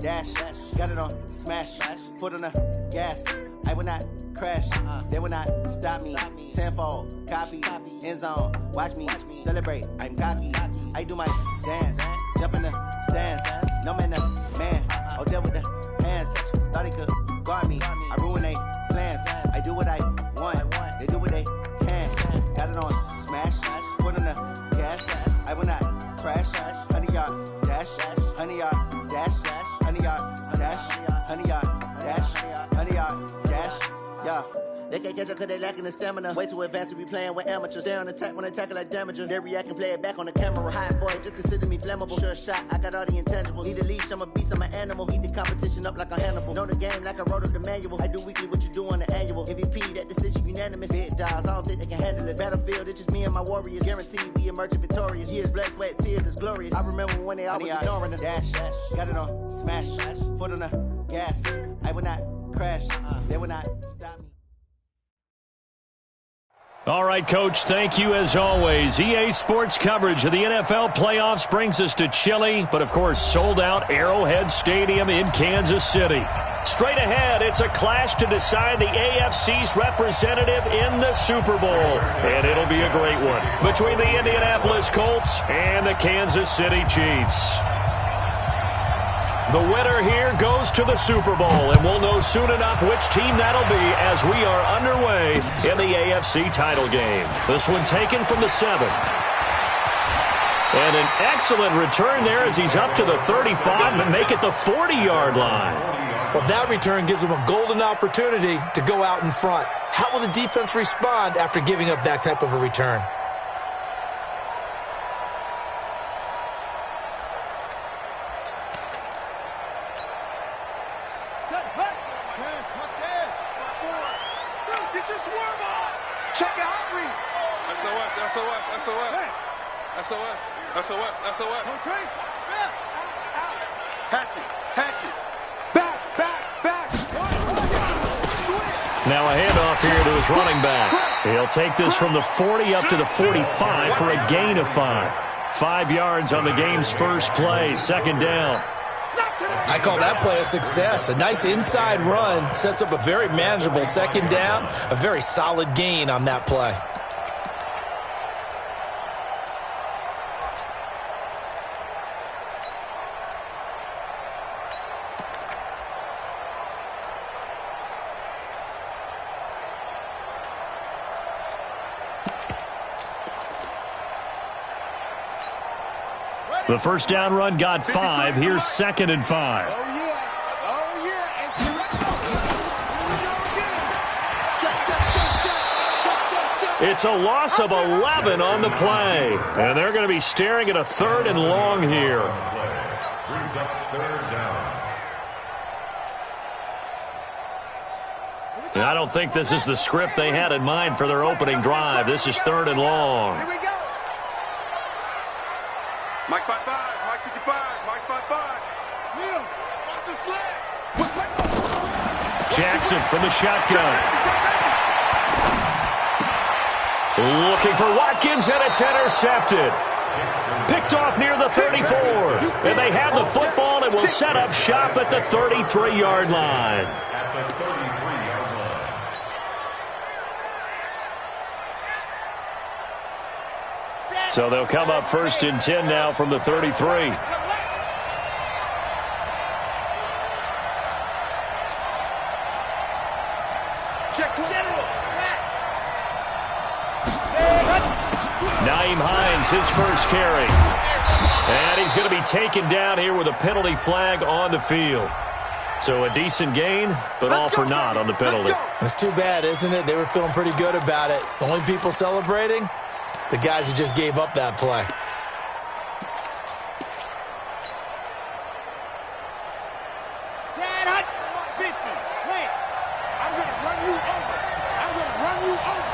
dash. Got it on smash. Foot on the gas. I will not crash. They will not stop me. Tenfold, copy, end zone. Watch me celebrate. I'm cocky. I do my dance. Jump in the stands. No man, man. Oh, there with the hands. Thought he could guard me. I ruin they plans. I do what I want. They do what they can. Got it on smash. Foot on the gas. I will not crash. 100-yard dash. 100-yard dash. 100-yard dash. 100-yard dash. 100-yard dash. Yeah. They can't catch up cause they lacking the stamina. Way too advanced to be playing with amateurs. Stay on attack when they tackle like damager. They react and play it back on the camera. Hot boy, just consider me flammable. Sure shot, I got all the intangibles. Need a leash, I'm a beast, I'm an animal. Eat the competition up like a Hannibal. Know the game like I wrote up the manual. I do weekly what you do on the annual. MVP, that decision unanimous. Big dials, I don't think they can handle it. Battlefield, it's just me and my warriors. Guaranteed we emerging victorious. Years, blood, sweat, tears, is glorious. I remember when they always ignoring us. Dash, got it on smash. Foot on the gas. I will not crash. They will not stop me. All right, Coach, thank you as always. EA Sports coverage of the NFL playoffs brings us to chilly, but of course sold-out Arrowhead Stadium in Kansas City. Straight ahead, it's a clash to decide the AFC's representative in the Super Bowl. And it'll be a great one between the Indianapolis Colts and the Kansas City Chiefs. The winner here goes to the Super Bowl, and we'll know soon enough which team that'll be as we are underway in the AFC title game. This one taken from the 7. And an excellent return there as he's up to the 35 and make it the 40-yard line. Well, that return gives him a golden opportunity to go out in front. How will the defense respond after giving up that type of a return? Now a handoff here to his running back. He'll take this from the 40 up to the 45 for a gain of 5. 5 yards on the game's first play, second down. I call that play a success. A nice inside run sets up a very manageable second down, a very solid gain on that play. The first down run got 5. Here's 2nd and 5. Oh, yeah. Oh, yeah. And here we go again. Check. It's a loss of 11 on the play. And they're going to be staring at a 3rd and long here. Brings up 3rd down. And I don't think this is the script they had in mind for their opening drive. This is 3rd and long. Here we go. Mike 5-5, Mike 55, Mike 5-5. Neil, watch the sled. Jackson from the shotgun. Looking for Watkins, and it's intercepted. Picked off near the 34. And they have the football and will set up shop at the 33-yard line. At the 33-yard line. So they'll come up 1st and 10 now from the 33. Nyheim Hines, his first carry. And he's going to be taken down here with a penalty flag on the field. So a decent gain, but all for naught on the penalty. It's too bad, isn't it? They were feeling pretty good about it. The only people celebrating, the guys who just gave up that play. Sad hut, 50, plant. I'm going to run you over. I'm going to run you over.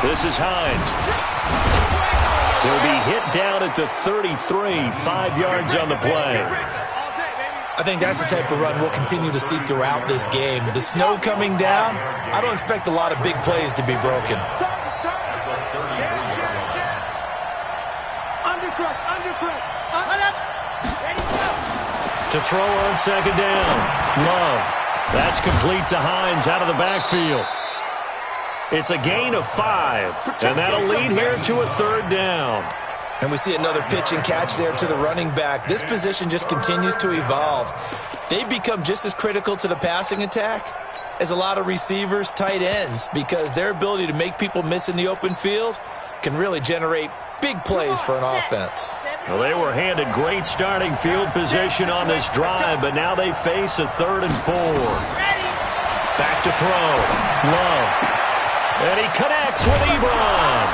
This is Hines. He'll be hit down at the 33, 5 yards on the play. I think that's the type of run we'll continue to see throughout this game. With the snow coming down, I don't expect a lot of big plays to be broken. Ready, go. To throw on second down. Love. That's complete to Hines out of the backfield. It's a gain of 5, and that'll lead here to a third down. And we see another pitch and catch there to the running back. This position just continues to evolve. They've become just as critical to the passing attack as a lot of receivers, tight ends, because their ability to make people miss in the open field can really generate big plays for an offense. Well, they were handed great starting field position on this drive, but now they face a 3rd and 4. Back to throw. Love. And he connects with Ebron.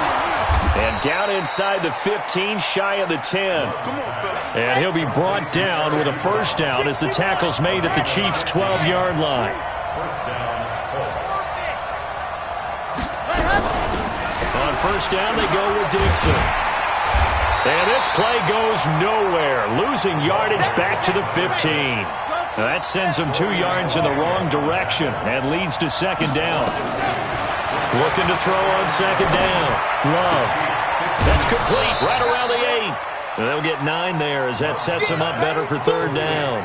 And down inside the 15, shy of the 10. And he'll be brought down with a first down as the tackle's made at the Chiefs' 12-yard line. First down, Colts. On first down, they go with Dixon. And this play goes nowhere, losing yardage back to the 15. Now that sends them 2 yards in the wrong direction and leads to second down. Looking to throw on second down. Love. That's complete right around the 8. And they'll get 9 there as that sets them up better for third down.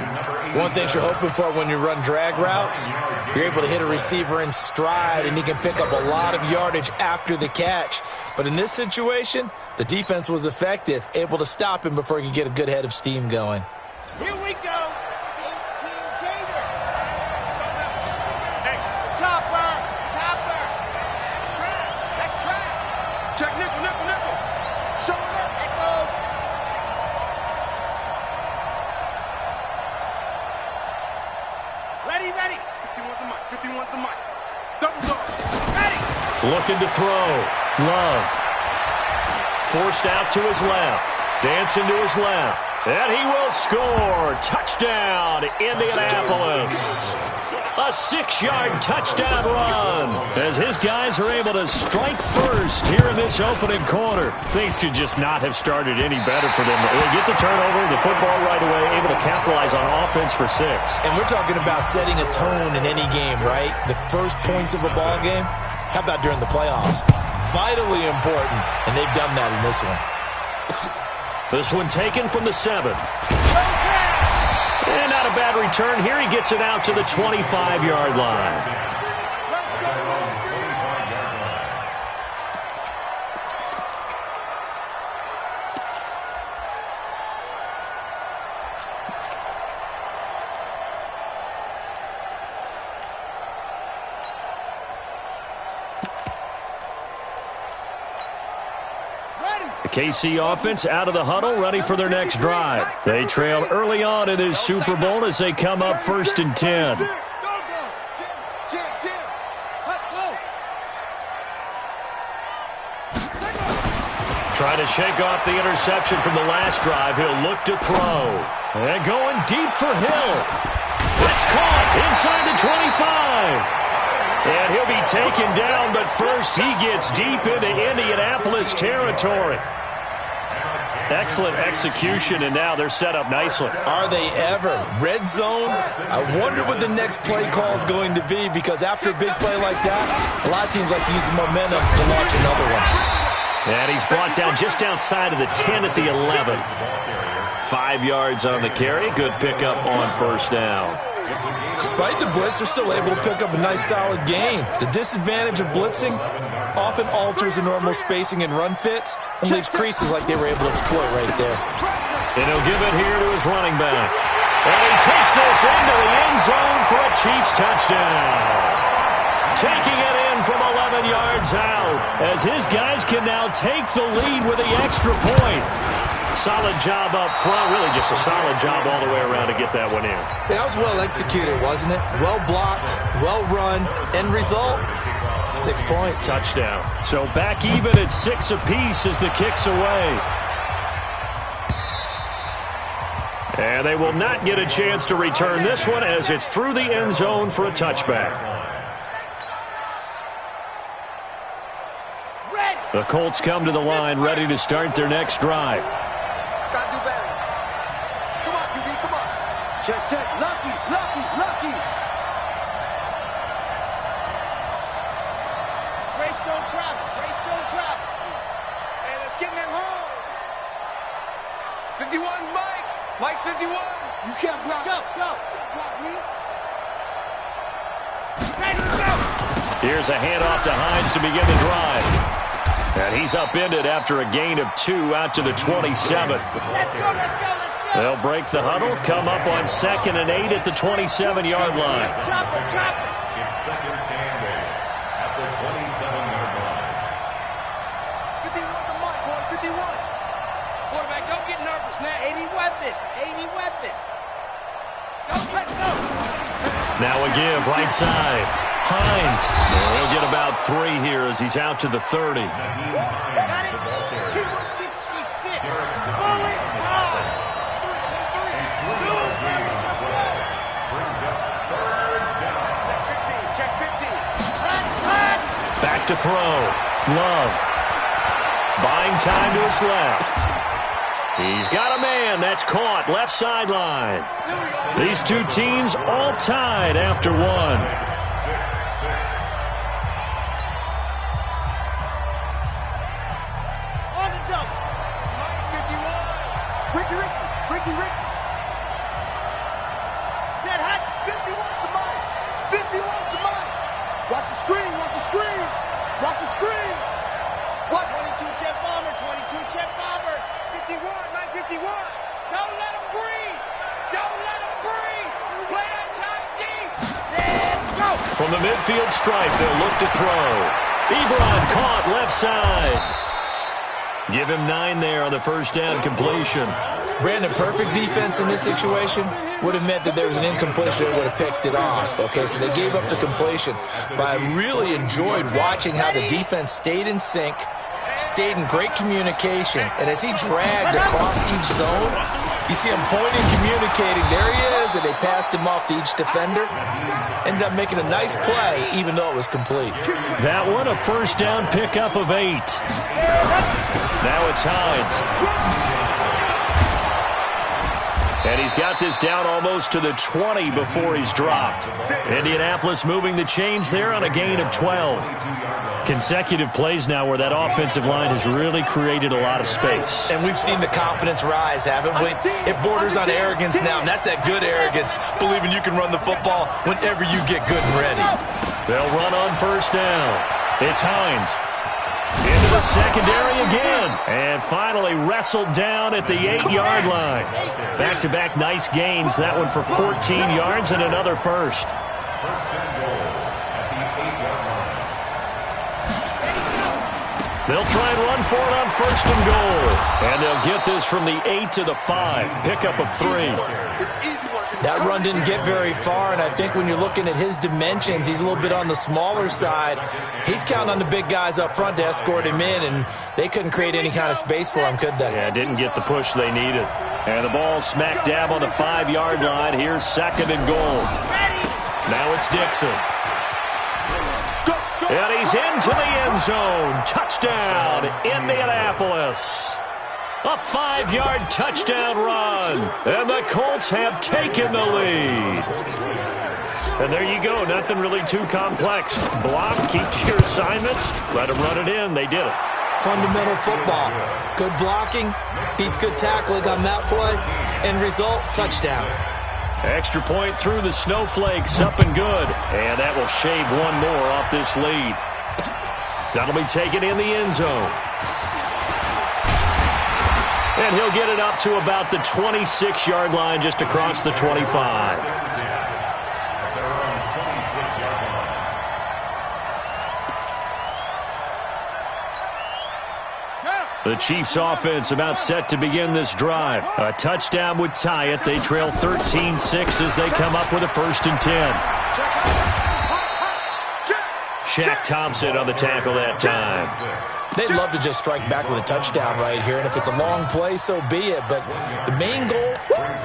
One thing you're hoping for when you run drag routes, you're able to hit a receiver in stride, and he can pick up a lot of yardage after the catch. But in this situation, the defense was effective, able to stop him before he could get a good head of steam going. Here we go. 18 gainer. Hey, chopper. That's trash. Check nickel. Show it up. Nickel. Ready. 51's the mic. Double dog. Ready. Looking to throw. Love. Forced out to his left. Dancing to his left. And he will score. Touchdown, Indianapolis. A 6-yard touchdown run as his guys are able to strike first here in this opening quarter. Things could just not have started any better for them. They get the turnover, the football right away, able to capitalize on offense for 6. And we're talking about setting a tone in any game, right? The first points of a ball game. How about during the playoffs? Vitally important, and they've done that in this one. This one taken from the 7. And not a bad return here. He gets it out to the 25-yard line. KC offense out of the huddle, ready for their next drive. They trail early on in this Super Bowl as they come up 1st and 10. Trying to shake off the interception from the last drive. He'll look to throw. And going deep for Hill. It's caught inside the 25. And he'll be taken down, but first he gets deep into Indianapolis territory. Excellent execution, and now they're set up nicely. Are they ever? Red zone? I wonder what the next play call is going to be, because after a big play like that, a lot of teams like to use the momentum to launch another one. And he's brought down just outside of the 10 at the 11. 5 yards on the carry. Good pickup on first down. Despite the blitz, they're still able to pick up a nice solid gain. The disadvantage of blitzing often alters the normal spacing and run fits and leaves creases like they were able to exploit right there. And he'll give it here to his running back. And he takes this into the end zone for a Chiefs touchdown. Taking it in from 11 yards out as his guys can now take the lead with the extra point. Solid job up front, really just a solid job all the way around to get that one in. That was well executed, wasn't it? Well blocked, well run, end result, 6 points. Touchdown. So back even at 6 apiece as the kick's away. And they will not get a chance to return this one as it's through the end zone for a touchback. The Colts come to the line ready to start their next drive. Gotta do better. Come on, QB, come on. Check. Lucky. Grace don't travel. And let's get in them holes. 51, Mike. Mike 51. You can't block. Go. Block me. Ready, go. Here's a handoff to Hines to begin the drive. And he's upended after a gain of 2 out to the 27. Let's go. They'll break the huddle, come up on 2nd and 8 at the 27-yard line. Drop it. It's second and 8 at the 27-yard line. 51 to Mike, boy. 51. Quarterback, don't get nervous now. 80 weapon. Go. Now a give, right side. Hines. He'll get about 3 here as he's out to the 30. Got it. He was 66. Pull it. Check 15. Back to throw. Love. Buying time to his left. He's got a man. That's caught. Left sideline. These two teams all tied after one. On the double. Ricky. Set hot. 51 to Mike. 51 to Mike. Watch the screen. Watch the screen. Watch 22 jet bomber. 51, Mike 51. Don't let him breathe. Play that tight deep. Set, go. From the midfield stripe, they'll look to throw. Ebron caught left side. Give him 9 there on the first down completion. Brandon, perfect defense in this situation would have meant that there was an incompletion that would have picked it off. Okay, so they gave up the completion. But I really enjoyed watching how the defense stayed in sync, stayed in great communication, and as he dragged across each zone, you see him pointing, communicating. There he is, and they passed him off to each defender. Ended up making a nice play, even though it was complete. That one, a first down pickup of 8. Now it's Hines. And he's got this down almost to the 20 before he's dropped. Indianapolis moving the chains there on a gain of 12. Consecutive plays now where that offensive line has really created a lot of space. And we've seen the confidence rise, haven't we? It borders on arrogance now, and that's that good arrogance, believing you can run the football whenever you get good and ready. They'll run on first down. It's Hines. Into the secondary again. And finally wrestled down at the 8-yard line. Back-to-back nice gains. That one for 14 yards and another first. First and goal at the 8-yard line. They'll try and run for it on first and goal. And they'll get this from the 8 to the 5. Pickup of 3. That run didn't get very far, and I think when you're looking at his dimensions, he's a little bit on the smaller side. He's counting on the big guys up front to escort him in, and they couldn't create any kind of space for him, could they? Yeah, didn't get the push they needed. And the ball smack dab on the 5-yard line. Here's second and goal. Now it's Dixon. And he's into the end zone. Touchdown, Indianapolis. A 5-yard touchdown run. And the Colts have taken the lead. And there you go. Nothing really too complex. Block, keep to your assignments. Let them run it in. They did it. Fundamental football. Good blocking, beats good tackling on that play. End result, touchdown. Extra point through the snowflakes. Up and good. And that will shave one more off this lead. That'll be taken in the end zone. And he'll get it up to about the 26-yard line, just across the 25. The Chiefs offense about set to begin this drive. A touchdown would tie it. They trail 13-6 as they come up with a 1st and 10. Shaq Thompson on the tackle that time. They'd love to just strike back with a touchdown right here, and if it's a long play, so be it. But the main goal,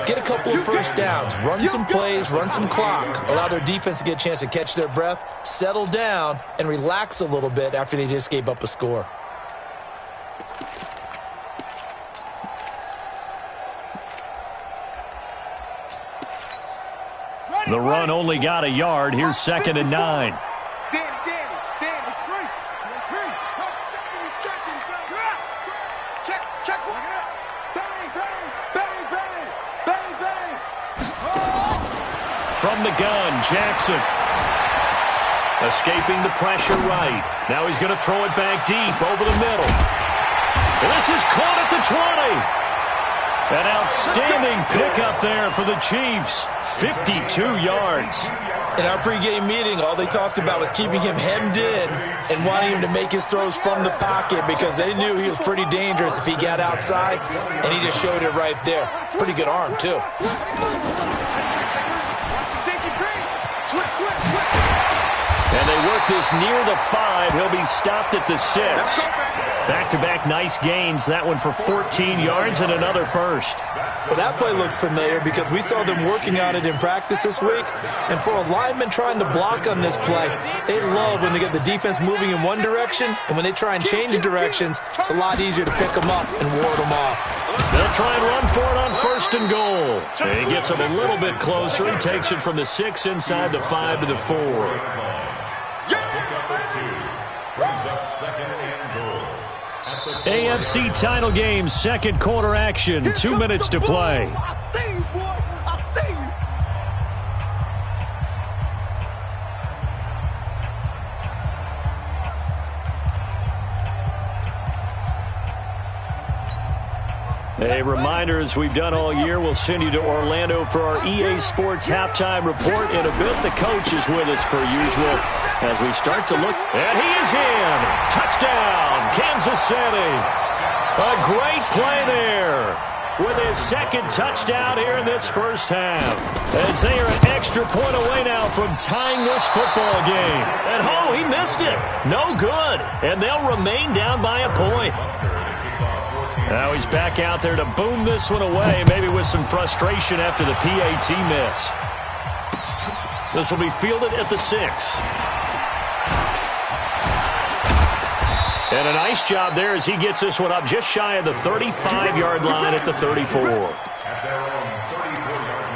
get a couple of first downs, run some plays, run some clock, allow their defense to get a chance to catch their breath, settle down, and relax a little bit after they just gave up a score. The run only got a yard. Here's 2nd and 9. From the gun, Jackson. Escaping the pressure right. Now he's going to throw it back deep over the middle. And this is caught at the 20. An outstanding pickup there for the Chiefs. 52 yards. In our pregame meeting, all they talked about was keeping him hemmed in and wanting him to make his throws from the pocket because they knew he was pretty dangerous if he got outside, and he just showed it right there. Pretty good arm, too. And they work this near the 5. He'll be stopped at the 6. Back-to-back nice gains. That one for 14 yards and another first. Well, that play looks familiar because we saw them working on it in practice this week. And for a lineman trying to block on this play, they love when they get the defense moving in one direction. And when they try and change directions, it's a lot easier to pick them up and ward them off. They'll try and run for it on 1st and goal. And he gets him a little bit closer. He takes it from the 6 inside the 5 to the 4. Brings up 2nd and goal. AFC title game, second quarter action. 2 minutes to play. I see you, boy. I see you. A reminder, as we've done all year, we'll send you to Orlando for our EA Sports halftime report. In a bit, the coach is with us per usual as we start to look. And he is in. Touchdown, Kansas City. A great play there with his second touchdown here in this first half. As they are an extra point away now from tying this football game. And, oh, he missed it. No good. And they'll remain down by a point. Now he's back out there to boom this one away, maybe with some frustration after the PAT miss. This will be fielded at the 6. And a nice job there as he gets this one up just shy of the 35-yard line at the 34. At their own 34-yard line.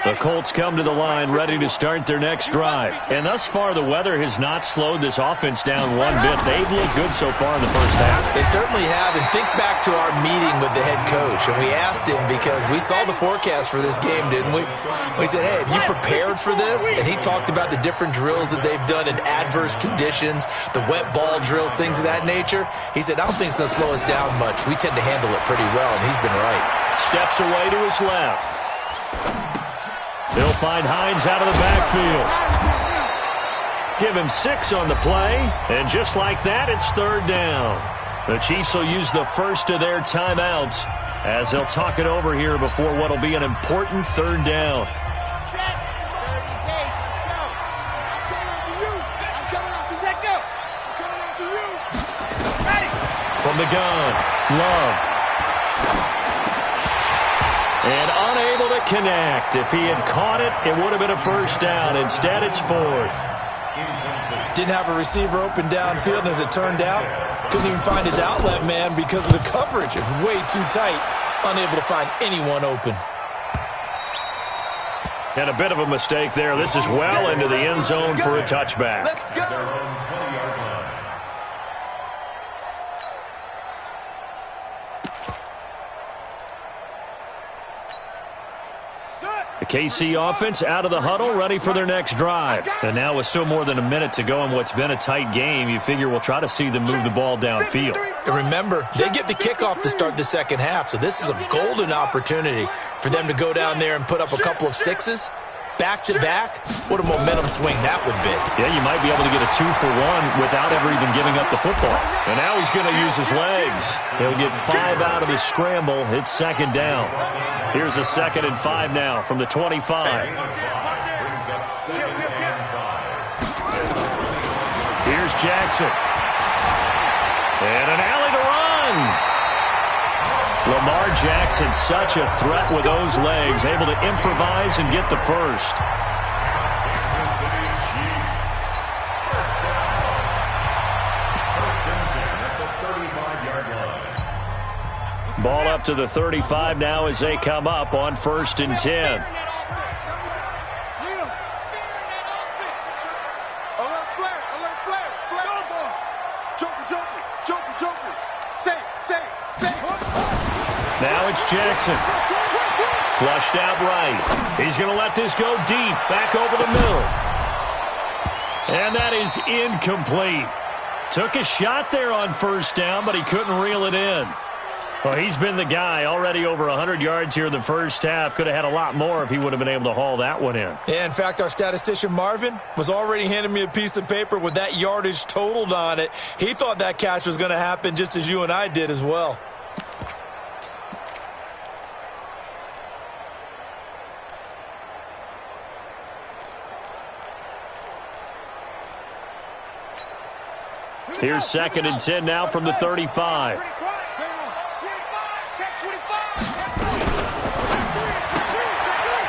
The Colts come to the line ready to start their next drive. And thus far, the weather has not slowed this offense down one bit. They've looked good so far in the first half. They certainly have. And think back to our meeting with the head coach. And we asked him because we saw the forecast for this game, didn't we? We said, hey, have you prepared for this? And he talked about the different drills that they've done in adverse conditions, the wet ball drills, things of that nature. He said, I don't think it's going to slow us down much. We tend to handle it pretty well, and he's been right. Steps away to his left. They'll find Hines out of the backfield. Give him 6 on the play, and just like that, it's 3rd down. The Chiefs will use the first of their timeouts as they'll talk it over here before what will be an important 3rd down. Set. 30 pace. Let's go. I'm coming after you. I'm coming after Zach. Go. I'm coming after you. Ready. From the gun, Love. And unable to connect. If he had caught it, it would have been a first down. Instead, it's 4th. Didn't have a receiver open downfield, and as it turned out, couldn't even find his outlet man because of the coverage. It's way too tight, unable to find anyone open. And a bit of a mistake there. This is well into the end zone for a touchback. At their own 20-yard line. The KC offense out of the huddle, ready for their next drive. And now with still more than a minute to go in what's been a tight game, you figure we'll try to see them move the ball downfield. And remember, they get the kickoff to start the second half, so this is a golden opportunity for them to go down there and put up a couple of 6s. Back-to-back, what a momentum swing that would be. Yeah, you might be able to get a 2-for-1 without ever even giving up the football. And now he's going to use his legs. He'll get 5 out of the scramble. It's 2nd down. Here's a 2nd and 5 now from the 25. Here's Jackson. And an alley to run. Lamar Jackson, such a threat with those legs, able to improvise and get the first. Ball up to the 35 now as they come up on 1st and 10. Now it's Jackson. Flushed out right. He's going to let this go deep, back over the middle. And that is incomplete. Took a shot there on first down, but he couldn't reel it in. Well, he's been the guy, already over 100 yards here in the first half. Could have had a lot more if he would have been able to haul that one in. Yeah, in fact, our statistician Marvin was already handing me a piece of paper with that yardage totaled on it. He thought that catch was going to happen just as you and I did as well. Here's 2nd and 10 now from the 35.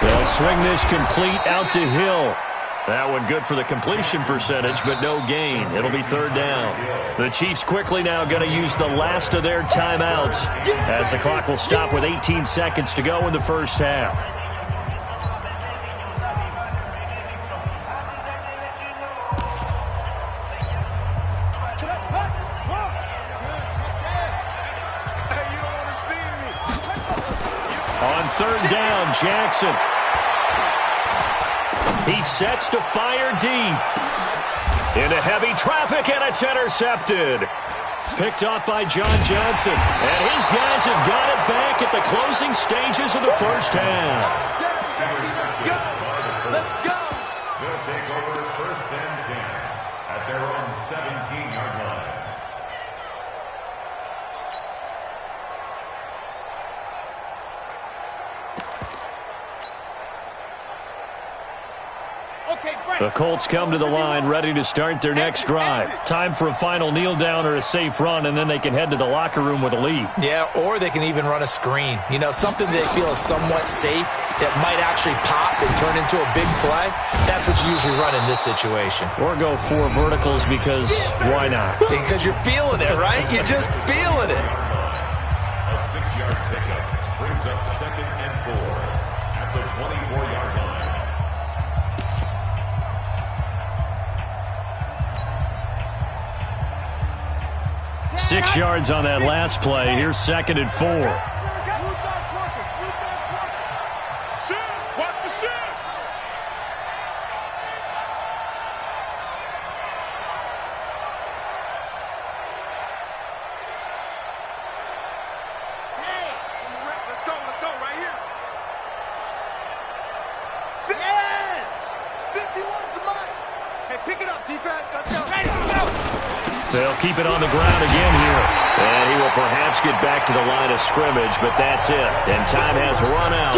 They'll swing this complete out to Hill. That one good for the completion percentage, but no gain. It'll be 3rd down. The Chiefs quickly now going to use the last of their timeouts as the clock will stop with 18 seconds to go in the first half. On 3rd down, Jackson. He sets to fire deep. Into heavy traffic, and it's intercepted. Picked off by John Johnson. And his guys have got it back at the closing stages of the first half. Let's go. They'll take over 1st and 10 at their own 17-yard line. The Colts come to the line ready to start their next drive. Time for a final kneel down or a safe run, and then they can head to the locker room with a lead. Yeah, or they can even run a screen. You know, something they feel is somewhat safe that might actually pop and turn into a big play. That's what you usually run in this situation. Or go 4 verticals because why not? Because you're feeling it, right? You're just feeling it. A 6-yard pickup brings up 2nd and 4 at the 24-yard line. 6 yards on that last play. Here's 2nd and 4. Watch the shit. Hey, let's go right here. Yes! 51's the mic. Hey, pick it up, defense. Let's go. Hey, go! They'll keep it on the ground again here. And he will perhaps get back to the line of scrimmage, but that's it. And time has run out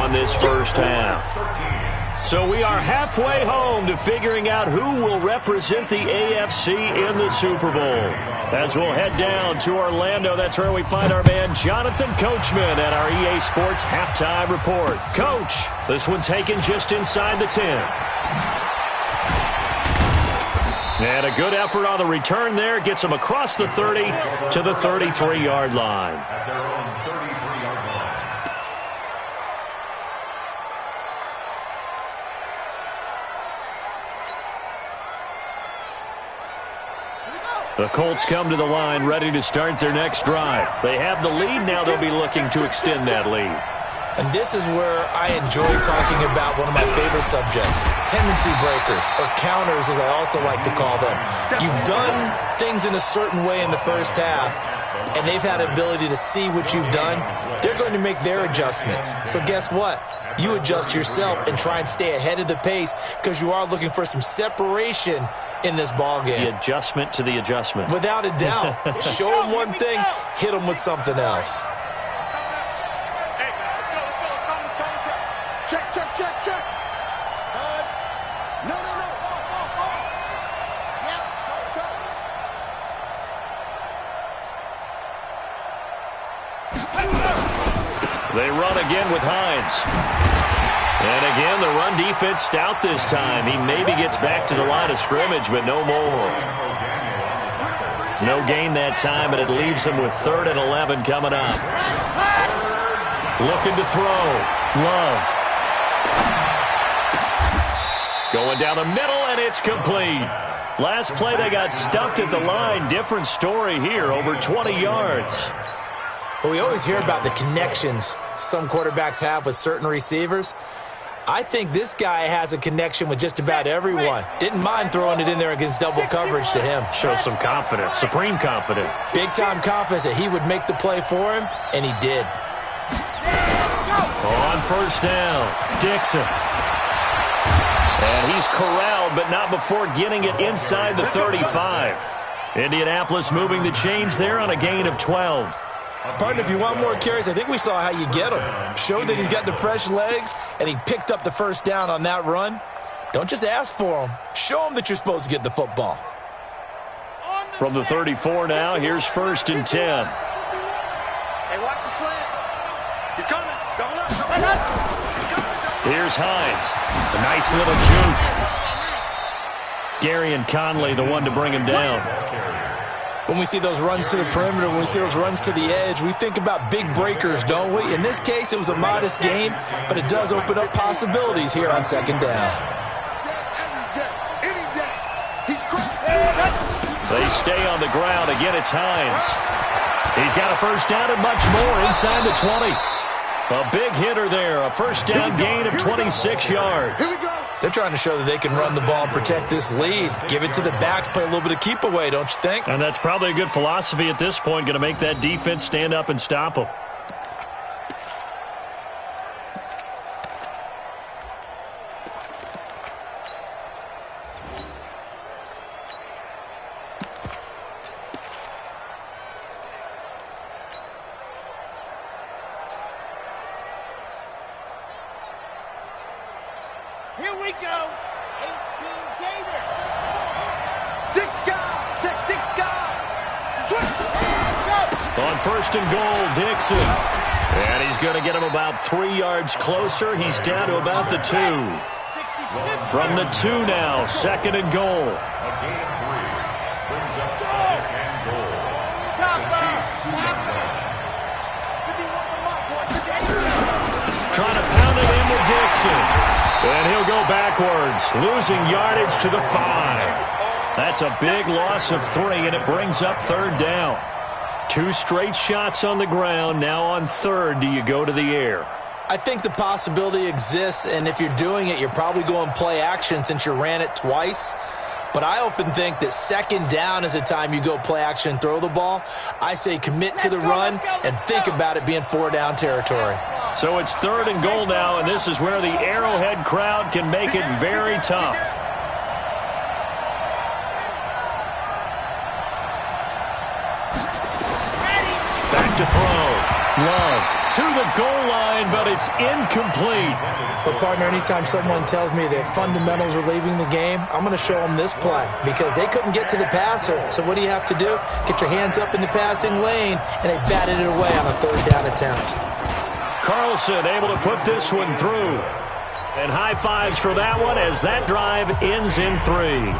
on this first half. So we are halfway home to figuring out who will represent the AFC in the Super Bowl. As we'll head down to Orlando, that's where we find our man Jonathan Coachman at our EA Sports Halftime Report. Coach, this one taken just inside the 10. And a good effort on the return there. Gets them across the 30 to the 33-yard line. At their own 33-yard line. The Colts come to the line ready to start their next drive. They have the lead. Now they'll be looking to extend that lead. And this is where I enjoy talking about one of my favorite subjects, tendency breakers, or counters as I also like to call them. You've done things in a certain way in the first half, and they've had an ability to see what you've done. They're going to make their adjustments. So guess what? You adjust yourself and try and stay ahead of the pace because you are looking for some separation in this ball game. The adjustment to the adjustment. Without a doubt. Show them one thing, hit them with something else. Check. No. Yep, go. They run again with Hines. And again, the run defense stout this time. He maybe gets back to the line of scrimmage, but no more. No gain that time, and it leaves him with 3rd and 11 coming up. Looking to throw. Love. Going down the middle, and it's complete. Last play, they got stuffed at the line. Different story here, over 20 yards. Well, we always hear about the connections some quarterbacks have with certain receivers. I think this guy has a connection with just about everyone. Didn't mind throwing it in there against double coverage to him. Shows some confidence, supreme confidence. Big-time confidence that he would make the play for him, and he did. On first down, Dixon. And he's corralled, but not before getting it inside the 35. Indianapolis moving the chains there on a gain of 12. Partner, if you want more carries, I think we saw how you get him. Showed that he's got the fresh legs, and he picked up the first down on that run. Don't just ask for him. Show him that you're supposed to get the football. From the 34 now, here's first and 10. Hey, watch the slant. He's coming. Double up. Double up. He's coming. Here's Hines. A nice little juke. Gary and Conley, the one to bring him down. When we see those runs to the perimeter, when we see those runs to the edge, we think about big breakers, don't we? In this case, it was a modest gain, but it does open up possibilities here on second down. They stay on the ground. Again, it's Hines. He's got a first down and much more inside the 20. A big hitter there. A first down gain of 26 yards. They're trying to show that they can run the ball and protect this lead. Give it to the backs, play a little bit of keep away, don't you think? And that's probably a good philosophy at this point. Going to make that defense stand up and stop them. Here we go. 18 Gator. 6 guys. Check 6 guys. Switch. On first and goal, Dixon. And he's going to get him about 3 yards closer. He's down to about the 2. From the 2 now, second and goal. A gain of 3 brings up second and goal. The Chiefs 2-1. Trying to pound it into Dixon. And he'll go backwards, losing yardage to the 5. That's a big loss of 3, and it brings up third down. 2 straight shots on the ground. Now on third, do you go to the air? I think the possibility exists, and if you're doing it, you're probably going play action since you ran it twice. But I often think that second down is a time you go play action and throw the ball. I say commit to the run and think about it being 4-down territory. So it's third and goal now, and this is where the Arrowhead crowd can make it very tough. Back to throw. Love to the goal line, but it's incomplete. But, partner, anytime someone tells me that fundamentals are leaving the game, I'm going to show them this play because they couldn't get to the passer. So what do you have to do? Get your hands up in the passing lane, and they batted it away on a third down attempt. Carlson able to put this one through. And high fives for that one as that drive ends in 3.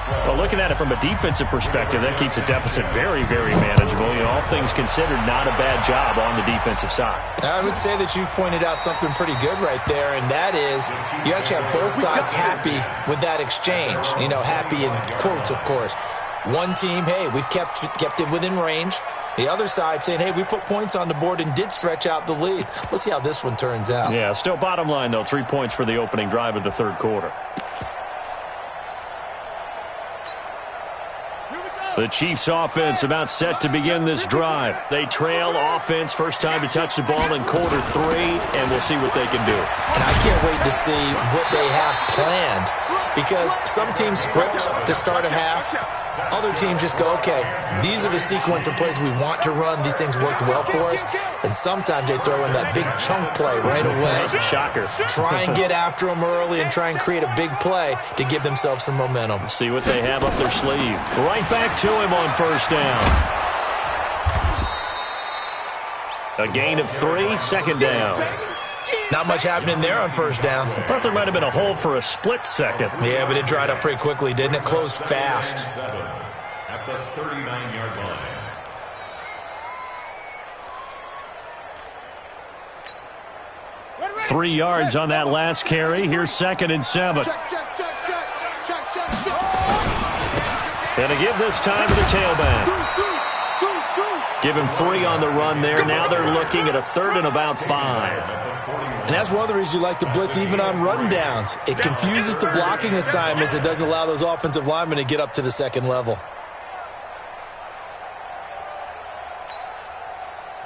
Well, looking at it from a defensive perspective, that keeps the deficit very, very manageable. You know, all things considered, not a bad job on the defensive side. I would say that you've pointed out something pretty good right there, and that is you actually have both sides happy with that exchange. You know, happy in quotes, of course. One team, hey, we've kept it within range. The other side saying, hey, we put points on the board and did stretch out the lead. Let's see how this one turns out. Yeah, still bottom line, though, 3 points for the opening drive of the third quarter. The Chiefs offense about set to begin this drive. They trail offense, first time to touch the ball in quarter 3, and we'll see what they can do. And I can't wait to see what they have planned because some teams script to start a half. Other teams just go, okay, these are the sequence of plays we want to run. These things worked well for us. And sometimes they throw in that big chunk play right away. Shocker. Try and get after them early and try and create a big play to give themselves some momentum. See what they have up their sleeve. Right back to him on first down. A gain of 3, second down. Not much happening there on first down. I thought there might have been a hole for a split second. Yeah, but it dried up pretty quickly, didn't it? Closed fast. At the 39-yard line. – 3 yards on that last carry. Here's second and 7. And to give this time to the tailback. Give him 3 on the run there. Now they're looking at a 3rd and about 5. And that's one of the reasons you like to blitz even on rundowns. It confuses the blocking assignments. It doesn't allow those offensive linemen to get up to the second level.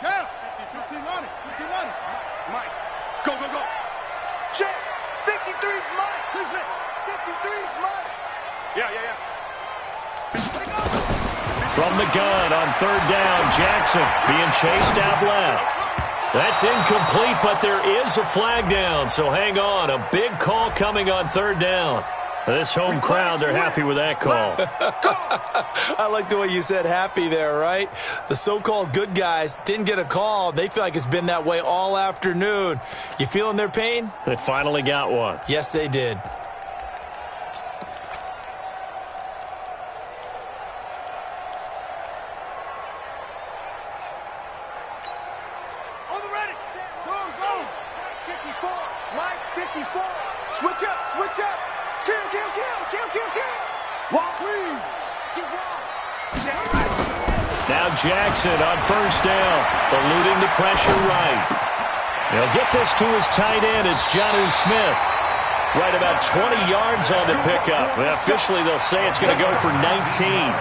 Yeah, 15 on it, 15 on it. Mike, go, go, go. Check, 53's Mike. 53's Mike. Yeah. From the gun on 3rd down, Jackson being chased out left. That's incomplete, but there is a flag down, so hang on. A big call coming on 3rd down. This home crowd, they're happy with that call. I like the way you said happy there, right? The so-called good guys didn't get a call. They feel like it's been that way all afternoon. You feeling their pain? They finally got one. Yes, they did. Switch up. Kill. Walk, please. Now Jackson on 1st down, eluding the pressure right. He'll get this to his tight end. It's Jonnu Smith. Right about 20 yards on the pickup. Officially, they'll say it's going to go for 19.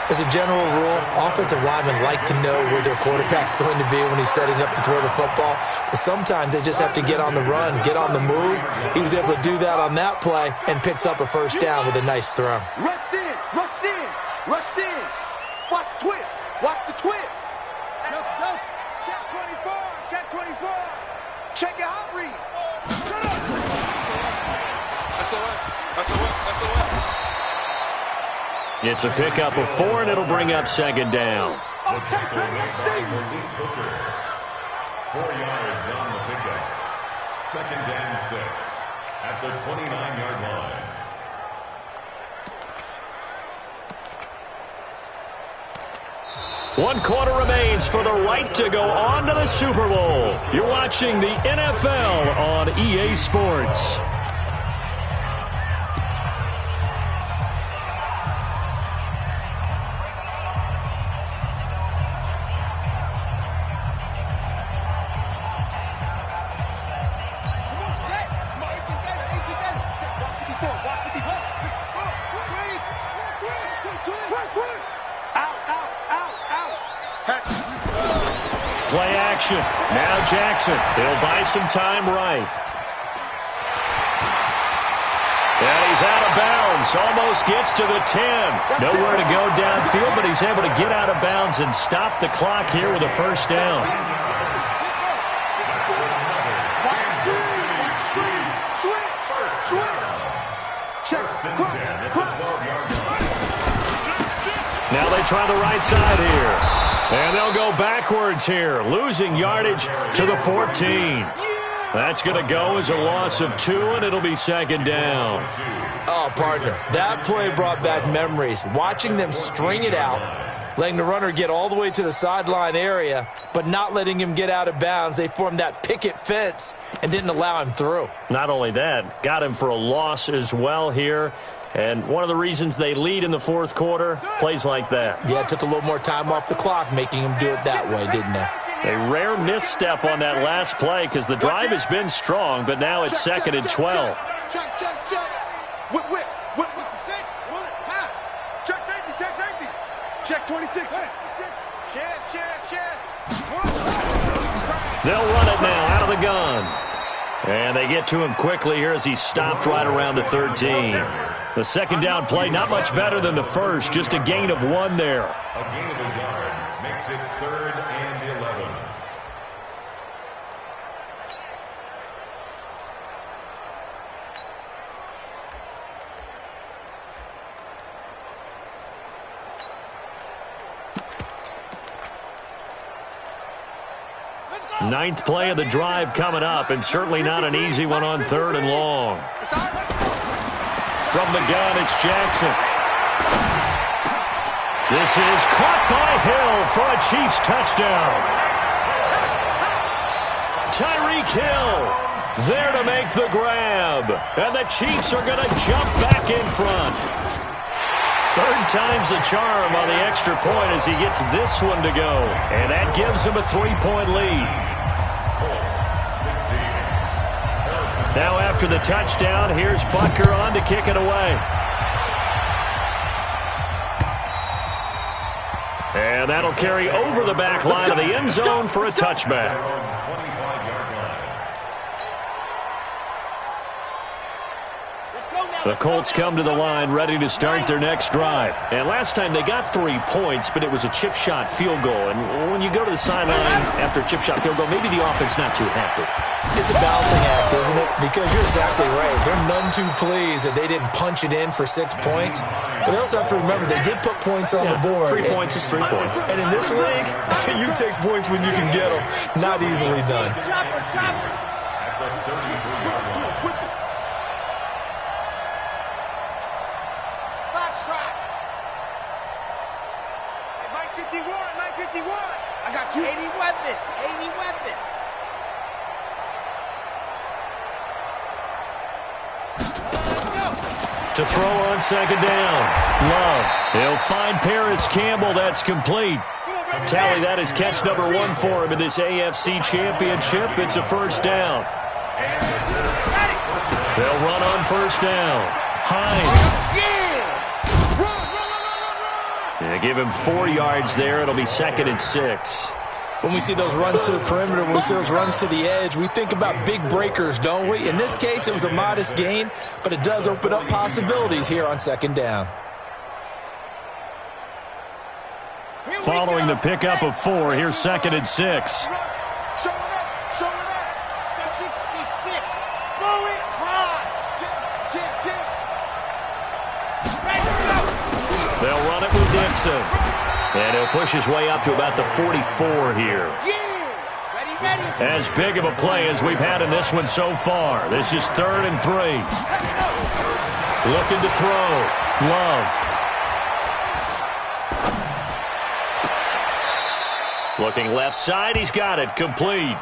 As a general rule, offensive linemen like to know where their quarterback's going to be when he's setting up to throw the football. But sometimes they just have to get on the run, get on the move. He was able to do that on that play and picks up a 1st down with a nice throw. Rush in. Watch the twist. Check 24. Check your hot read. That's the way. It's a pickup of 4, and it'll bring up 2nd down. The tackle made by Malik Hooker. 4 yards on the pickup. 2nd and 6 at the 29-yard line. One quarter remains for the right to go on to the Super Bowl. You're watching the NFL on EA Sports. Play action. Now Jackson. They'll buy some time right. And he's out of bounds. Almost gets to the 10. Nowhere to go downfield, but he's able to get out of bounds and stop the clock here with a 1st down. Now they try the right side here. And they'll go backwards here, losing yardage to the 14. That's going to go as a loss of 2, and it'll be 2nd down. Oh, partner, that play brought back memories. Watching them string it out, letting the runner get all the way to the sideline area, but not letting him get out of bounds. They formed that picket fence and didn't allow him through. Not only that, got him for a loss as well here. And one of the reasons they lead in the 4th quarter, plays like that. Yeah, it took a little more time off the clock, making him do it that way, didn't they? A rare misstep on that last play because the drive has been strong, but now it's 2nd and 12. Check. Whip. What's the 6? Check safety. Check 26. Check. They'll run it now out of the gun. And they get to him quickly here as he stopped right around the 13. The 2nd down play, not much better than the first, just a gain of 1 there. A gain of a yard makes it 3rd and 11. Ninth play of the drive coming up, and certainly not an easy one on 3rd and long. From the gun, it's Jackson. This is caught by Hill for a Chiefs touchdown. Tyreek Hill there to make the grab. And the Chiefs are going to jump back in front. Third time's the charm on the extra point as he gets this one to go. And that gives him a 3-point lead. Now after the touchdown, here's Butker on to kick it away. And that'll carry over the back line of the end zone for a touchback. The Colts come to the line ready to start their next drive. And last time they got 3 points, but it was a chip shot field goal. And when you go to the sideline after a chip shot field goal, maybe the offense not too happy. It's a balancing act, isn't it? Because you're exactly right. They're none too pleased that they didn't punch it in for 6 points. But they also have to remember they did put points on the board. 3 points is 3 points. And in this league, you take points when you can get them. Not easily done. I got you. 80 weapons. 80 weapons. To throw on second down. Love. He'll find Paris Campbell. That's complete. Tally, that is catch number 1 for him in this AFC Championship. It's a first down. They'll run on first down. Hines. Yeah, give him 4 yards there. It'll be 2nd and 6. When we see those runs to the perimeter, when we see those runs to the edge, we think about big breakers, don't we? In this case, it was a modest gain, but it does open up possibilities here on second down. Following the pickup of 4, here's 2nd and 6. Show it up. 66. Throw it high. They'll run it with Dixon. And he'll push his way up to about the 44 here. Ready. As big of a play as we've had in this one so far. This is 3rd and 3. Looking to throw. Love. Looking left side. He's got it. Complete.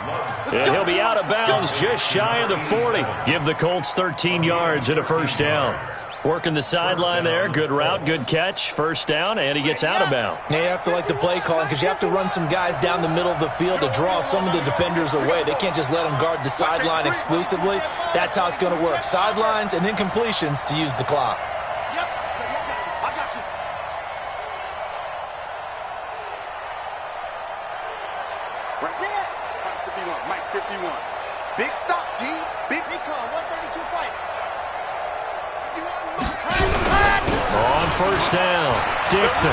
And he'll be out of bounds just shy of the 40. Give the Colts 13 yards and a first down. Working the sideline there. Good route, good catch. First down, and he gets out of bounds. Now you have to like the play calling because you have to run some guys down the middle of the field to draw some of the defenders away. They can't just let them guard the sideline exclusively. That's how it's going to work. Sidelines and incompletions to use the clock. Yep. I got you. Mike 51. Big stop, D. Big recon. 132 fight. On first down, Dixon.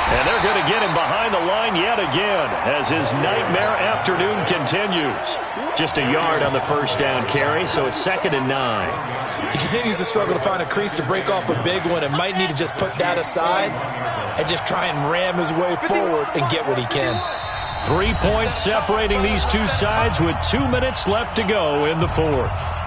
And they're going to get him behind the line yet again as his nightmare afternoon continues. Just a yard on the first down carry, so it's 2nd and 9. He continues to struggle to find a crease to break off a big one and might need to just put that aside and just try and ram his way forward and get what he can. 3 points separating these two sides with 2 minutes left to go in the 4th.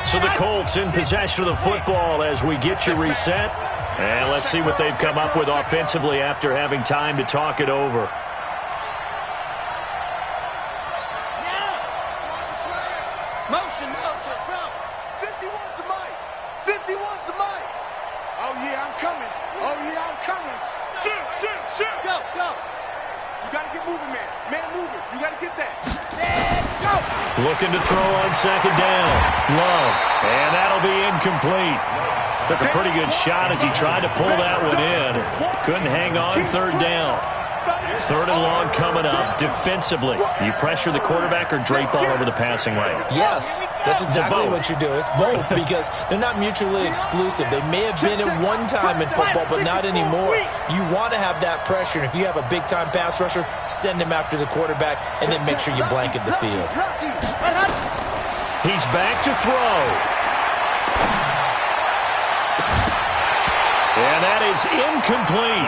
So the Colts in possession of the football as we get you reset. And let's see what they've come up with offensively after having time to talk it over. Motion. 51's the mic. 51's the mic. Oh, yeah, I'm coming. Shoot. Go. You got to get moving, man. Man moving. You got to get that. Set, go. Looking to throw on second down. Love. And that'll be incomplete. Took a pretty good shot as he tried to pull that one in. Couldn't hang on. 3rd down. 3rd and long coming up. Defensively, you pressure the quarterback or drape all over the passing lane? Yes, that's exactly what you do. It's both because they're not mutually exclusive. They may have been at one time in football, but not anymore. You want to have that pressure, and if you have a big-time pass rusher, send him after the quarterback, and then make sure you blanket the field. He's back to throw. And that is incomplete.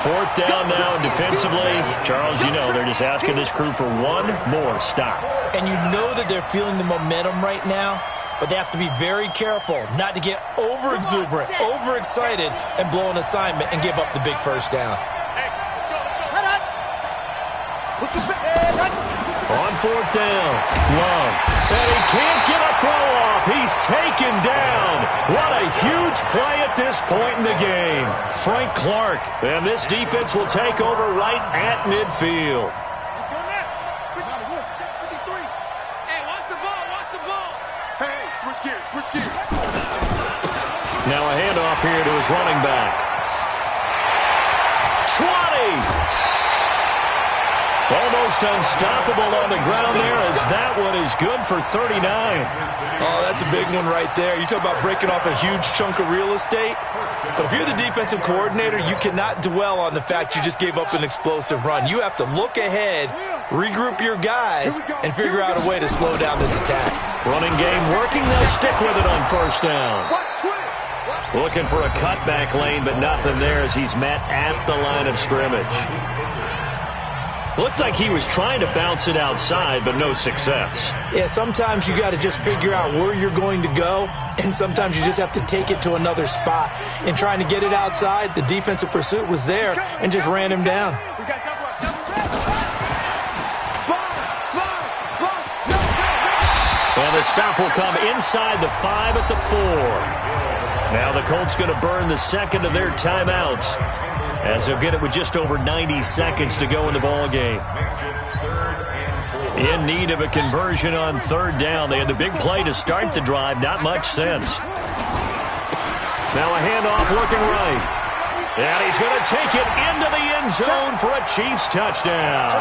4th down now defensively. Charles, you know, they're just asking this crew for one more stop. And you know that they're feeling the momentum right now. but they have to be very careful not to get over-exuberant, overexcited, and blow an assignment and give up the big first down. On fourth down, Love. And he can't get a throw off. He's taken down. What a huge play at this point in the game. Frank Clark. And this defense will take over right at midfield. Let's go now. Check 53. Hey, watch the ball. Watch the ball. Hey, switch gears. Switch gears. Now a handoff here to his running back. 20. Almost unstoppable on the ground there as that one is good for 39. Oh, that's a big one right there. You talk about breaking off a huge chunk of real estate. But if you're the defensive coordinator, you cannot dwell on the fact you just gave up an explosive run. You have to look ahead, regroup your guys, and figure out a way to slow down this attack. Running game working. They'll stick with it on first down. Looking for a cutback lane, but nothing there as he's met at the line of scrimmage. Looked like he was trying to bounce it outside, but no success. Yeah, sometimes you got to just figure out where you're going to go, and sometimes you just have to take it to another spot. In trying to get it outside, the defensive pursuit was there and just ran him down. And the stop will come inside the 5 at the 4. Now the Colts going to burn the second of their timeouts, as they'll get it with just over 90 seconds to go in the ball game. In need of a conversion on third down. They had the big play to start the drive. Not much sense. Now a handoff looking right. And he's going to take it into the end zone for a Chiefs touchdown.